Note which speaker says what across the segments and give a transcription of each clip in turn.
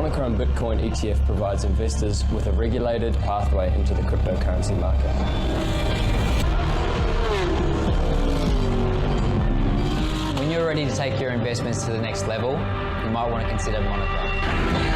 Speaker 1: Homegrown Bitcoin ETF provides investors with a regulated pathway into the cryptocurrency market.
Speaker 2: When you're ready to take your investments to the next level, you might want to consider Monaco.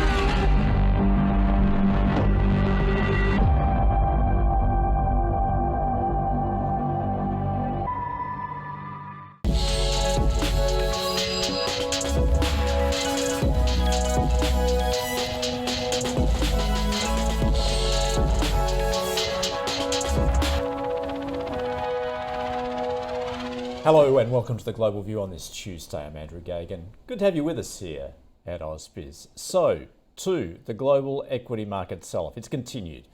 Speaker 3: Hello and welcome to the Global View on this Tuesday. I'm Andrew Gagan. Good to have you with us here at ausbiz. So, the global equity market sell-off. It's continued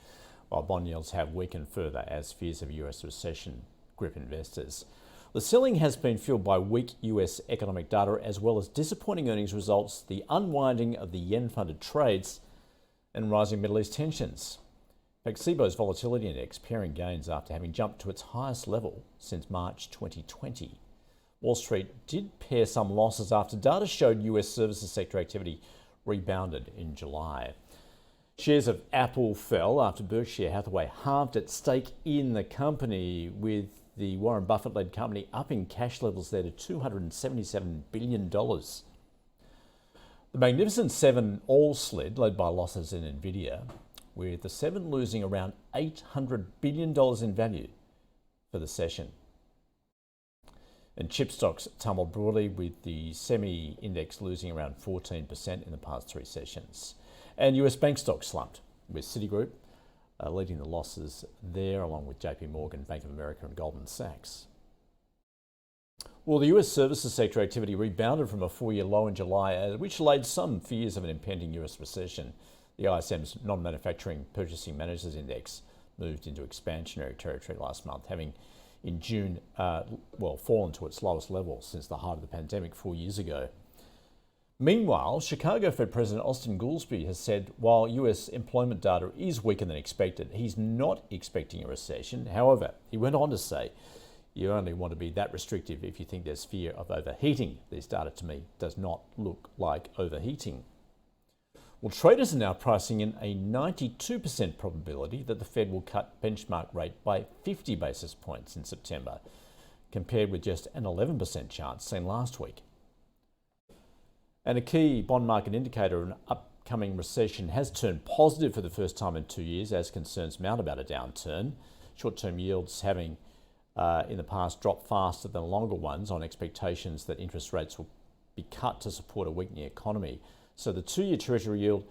Speaker 3: while bond yields have weakened further as fears of US recession grip investors. The selling has been fueled by weak US economic data as well as disappointing earnings results, the unwinding of the yen-funded trades and rising Middle East tensions. In fact, CBOE's volatility index pairing gains after having jumped to its highest level since March 2020. Wall Street did pair some losses after data showed US services sector activity rebounded in July. Shares of Apple fell after Berkshire Hathaway halved its stake in the company, with the Warren Buffett-led company upping cash levels there to $277 billion. The Magnificent Seven all slid, led by losses in Nvidia, with the seven losing around $800 billion in value for the session. And chip stocks tumbled broadly, with the semi-index losing around 14% in the past three sessions. And US bank stocks slumped, with Citigroup leading the losses there, along with JP Morgan, Bank of America and Goldman Sachs. Well, the US services sector activity rebounded from a four-year low in July, which laid some fears of an impending US recession. The ISM's non-manufacturing purchasing managers index moved into expansionary territory last month, having in June fallen to its lowest level since the height of the pandemic 4 years ago. Meanwhile, Chicago Fed President Austin Goolsbee has said while US employment data is weaker than expected, he's not expecting a recession. However, he went on to say, you only want to be that restrictive if you think there's fear of overheating. This data to me does not look like overheating. Well, traders are now pricing in a 92% probability that the Fed will cut benchmark rate by 50 basis points in September, compared with just an 11% chance seen last week. And a key bond market indicator of an upcoming recession has turned positive for the first time in 2 years as concerns mount about a downturn. Short-term yields having in the past dropped faster than longer ones on expectations that interest rates will be cut to support a weakening economy. So the two-year Treasury yield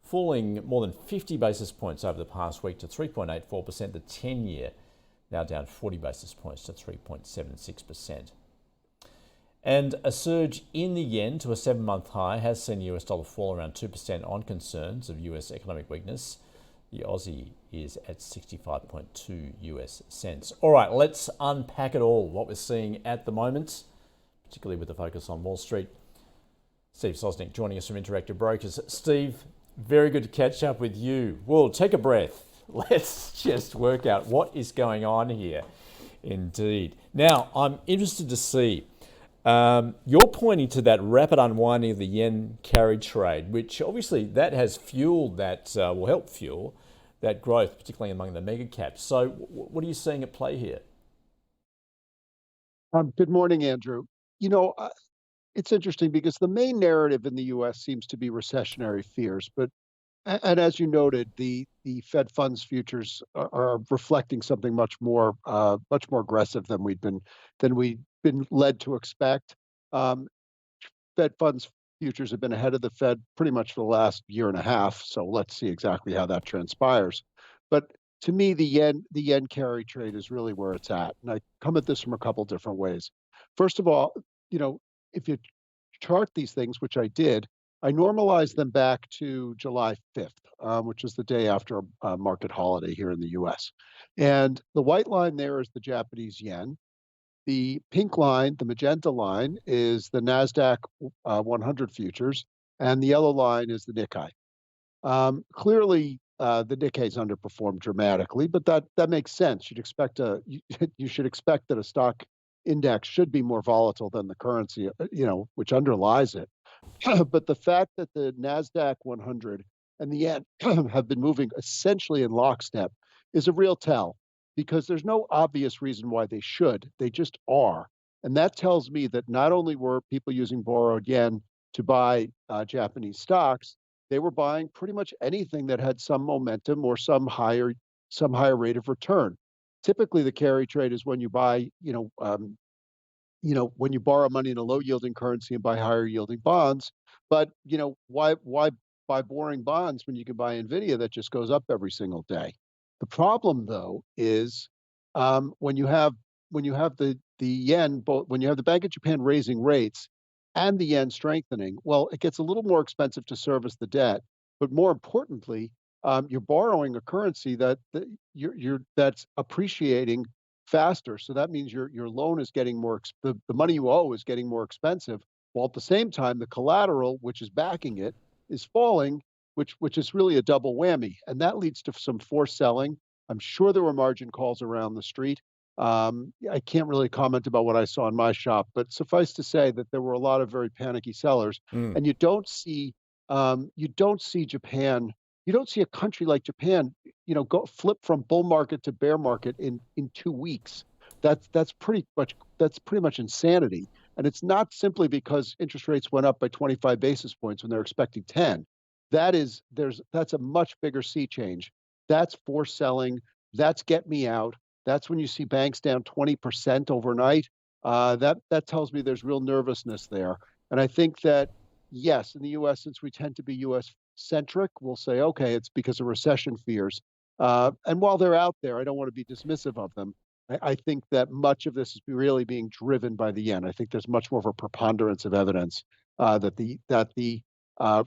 Speaker 3: falling more than 50 basis points over the past week to 3.84%. The 10-year now down 40 basis points to 3.76%. And a surge in the yen to a 7-month high has seen the US dollar fall around 2% on concerns of US economic weakness. The Aussie is at 65.2 US cents. All right, let's unpack it all, what we're seeing at the moment, particularly with the focus on Wall Street. Steve Sosnick joining us from Interactive Brokers. Steve, very good to catch up with you. Well, take a breath. Let's just work out what is going on here. Indeed. Now, I'm interested to see, you're pointing to that rapid unwinding of the yen carry trade, which obviously that has fueled that, will help fuel that growth, particularly among the mega caps. So what are you seeing at play here?
Speaker 4: Good morning, Andrew. It's interesting because the main narrative in the U.S. seems to be recessionary fears, and as you noted, the Fed funds futures are reflecting something much more aggressive than we've been led to expect. Fed funds futures have been ahead of the Fed pretty much for the last year and a half, so let's see exactly how that transpires. But to me, the yen carry trade is really where it's at, and I come at this from a couple different ways. First of all, if you chart these things, which I did, I normalized them back to July 5th, which is the day after a market holiday here in the US. And the white line there is the Japanese yen. The pink line, the magenta line, is the Nasdaq 100 futures, and the yellow line is the Nikkei. Clearly, the Nikkei's underperformed dramatically, but that makes sense. You should expect that a stock index should be more volatile than the currency, which underlies it. But the fact that the Nasdaq 100 and the yen have been moving essentially in lockstep is a real tell, because there's no obvious reason why they should. They just are. And that tells me that not only were people using borrowed yen to buy Japanese stocks, they were buying pretty much anything that had some momentum or some higher rate of return. Typically, the carry trade is when you buy, when you borrow money in a low yielding currency and buy higher yielding bonds. But why buy boring bonds when you can buy Nvidia that just goes up every single day? The problem, though, is when you have the yen, both when you have the Bank of Japan raising rates and the yen strengthening, well, it gets a little more expensive to service the debt. But more importantly, you're borrowing a currency that's appreciating faster. So that means your loan is getting the money you owe is getting more expensive, while at the same time the collateral, which is backing it, is falling, which is really a double whammy, and that leads to some forced selling. I'm sure there were margin calls around the street. I can't really comment about what I saw in my shop, but suffice to say that there were a lot of very panicky sellers,
Speaker 3: Mm.
Speaker 4: and you don't see Japan. You don't see a country like Japan, go flip from bull market to bear market in 2 weeks. That's pretty much insanity. And it's not simply because interest rates went up by 25 basis points when they're expecting 10. That's a much bigger sea change. That's forced selling. That's get me out. That's when you see banks down 20% overnight. That tells me there's real nervousness there. And I think that, yes, in the U.S., since we tend to be U.S. centric, we'll say, okay, it's because of recession fears. And while they're out there, I don't want to be dismissive of them. I think that much of this is really being driven by the yen. I think there's much more of a preponderance of evidence that the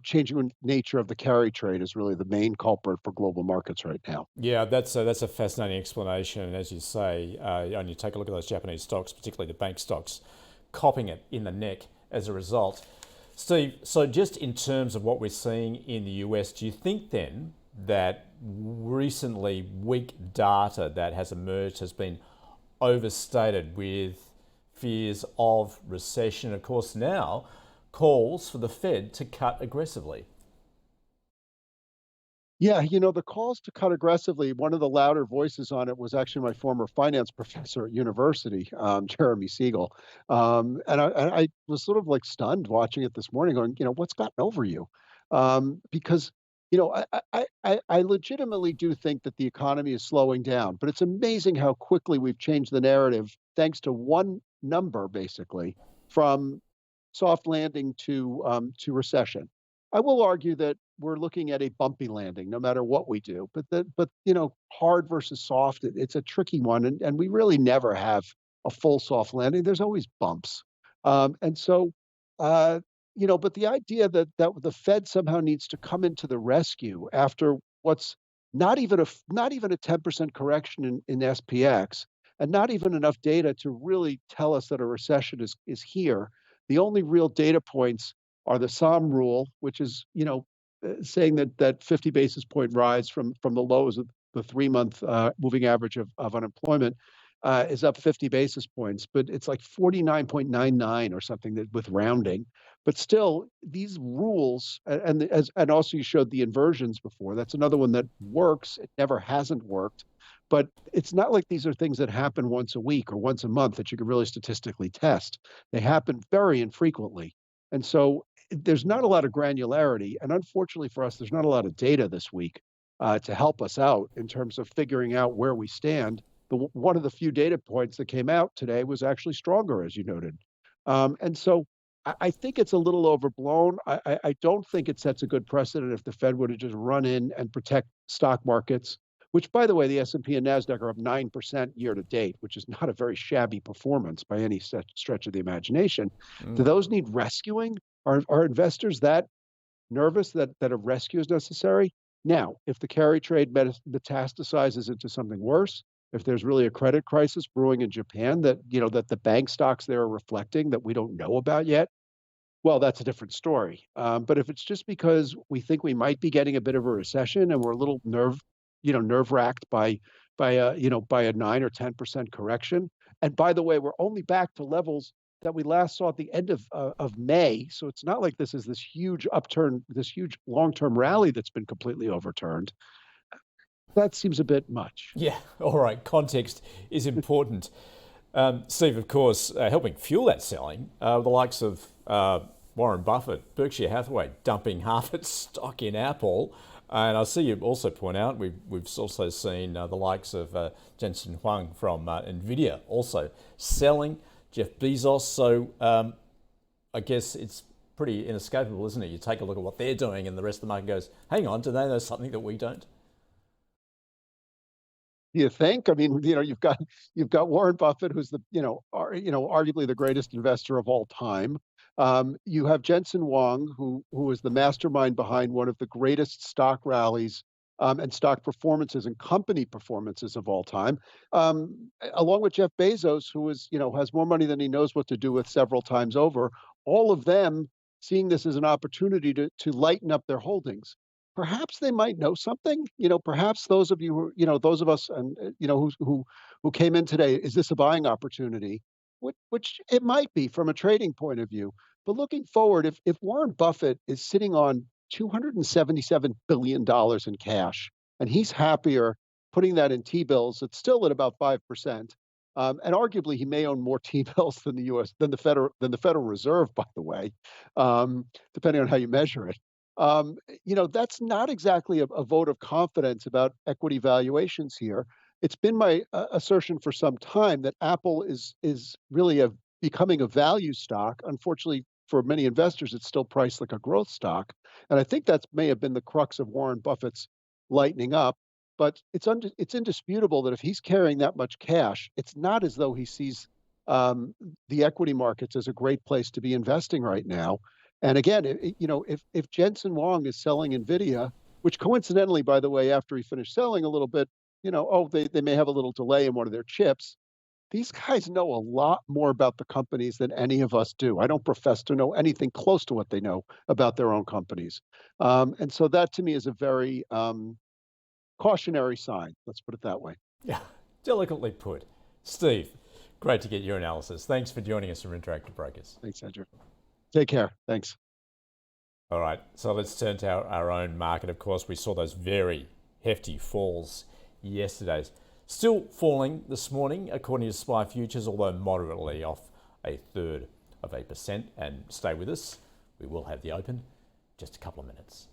Speaker 4: changing nature of the carry trade is really the main culprit for global markets right now.
Speaker 3: Yeah, that's a fascinating explanation. And as you say, and you take a look at those Japanese stocks, particularly the bank stocks, copping it in the neck as a result. Steve, so just in terms of what we're seeing in the US, do you think then that recently weak data that has emerged has been overstated with fears of recession? Of course, now calls for the Fed to cut aggressively.
Speaker 4: Yeah, the calls to cut aggressively, one of the louder voices on it was actually my former finance professor at university, Jeremy Siegel. And I was sort of like stunned watching it this morning, going, what's gotten over you? Because, I legitimately do think that the economy is slowing down, but it's amazing how quickly we've changed the narrative thanks to one number, basically, from soft landing to recession. I will argue that we're looking at a bumpy landing, no matter what we do. But hard versus soft, it's a tricky one, and we really never have a full soft landing. There's always bumps, and so but the idea that the Fed somehow needs to come into the rescue after what's not even a 10% correction in SPX, and not even enough data to really tell us that a recession is here. The only real data points are the SOM rule, which is saying that 50 basis point rise from the lows of the 3 month moving average of unemployment is up 50 basis points, but it's like 49.99 or something that with rounding. But still, these rules, and also you showed the inversions before. That's another one that works. It never hasn't worked, but it's not like these are things that happen once a week or once a month that you can really statistically test. They happen very infrequently, and so there's not a lot of granularity. And unfortunately for us, there's not a lot of data this week to help us out in terms of figuring out where we stand. One of the few data points that came out today was actually stronger, as you noted. And so I think it's a little overblown. I don't think it sets a good precedent if the Fed would have just run in and protect stock markets, which, by the way, the S&P and Nasdaq are up 9% year to date, which is not a very shabby performance by any stretch of the imagination. Do those need rescuing? Are investors that nervous that a rescue is necessary? Now, if the carry trade metastasizes into something worse, if there's really a credit crisis brewing in Japan that the bank stocks there are reflecting that we don't know about yet, well, that's a different story. But if it's just because we think we might be getting a bit of a recession and we're a little nerve-wracked by a 9 or 10% correction, and by the way, we're only back to levels that we last saw at the end of May. So it's not like this is this huge upturn, this huge long-term rally that's been completely overturned. That seems a bit much.
Speaker 3: Yeah, all right, context is important. Steve, of course, helping fuel that selling, the likes of Warren Buffett, Berkshire Hathaway dumping half its stock in Apple. And I see you also point out, we've also seen the likes of Jensen Huang from NVIDIA also selling, Jeff Bezos. So I guess it's pretty inescapable, isn't it? You take a look at what they're doing and the rest of the market goes, hang on, do they know something that we don't?
Speaker 4: You think? I mean, you've got Warren Buffett, who's the arguably the greatest investor of all time. You have Jensen Huang, who is the mastermind behind one of the greatest stock rallies and stock performances and company performances of all time, along with Jeff Bezos, who is has more money than he knows what to do with several times over. All of them seeing this as an opportunity to lighten up their holdings. Perhaps they might know something. Perhaps those of you those of us and who came in today, is this a buying opportunity? Which it might be from a trading point of view. But looking forward, if Warren Buffett is sitting on $277 billion in cash, and he's happier putting that in T-bills, it's still at about 5%. And arguably, he may own more T-bills than the Federal Reserve, by the way, depending on how you measure it. That's not exactly a vote of confidence about equity valuations here. It's been my assertion for some time that Apple is really becoming a value stock. Unfortunately, for many investors, it's still priced like a growth stock, and I think that may have been the crux of Warren Buffett's lightening up. But it's indisputable that if he's carrying that much cash, it's not as though he sees the equity markets as a great place to be investing right now. And again, if Jensen Huang is selling NVIDIA, which coincidentally, by the way, after he finished selling a little bit, they may have a little delay in one of their chips. These guys know a lot more about the companies than any of us do. I don't profess to know anything close to what they know about their own companies. And so that to me is a very cautionary sign. Let's put it that way.
Speaker 3: Yeah, delicately put. Steve, great to get your analysis. Thanks for joining us from Interactive Brokers.
Speaker 4: Thanks, Andrew. Take care. Thanks.
Speaker 3: All right, so let's turn to our own market. Of course, we saw those very hefty falls yesterday. Still falling this morning, according to SPY Futures, although moderately off 1/3%. And stay with us. We will have the open in just a couple of minutes.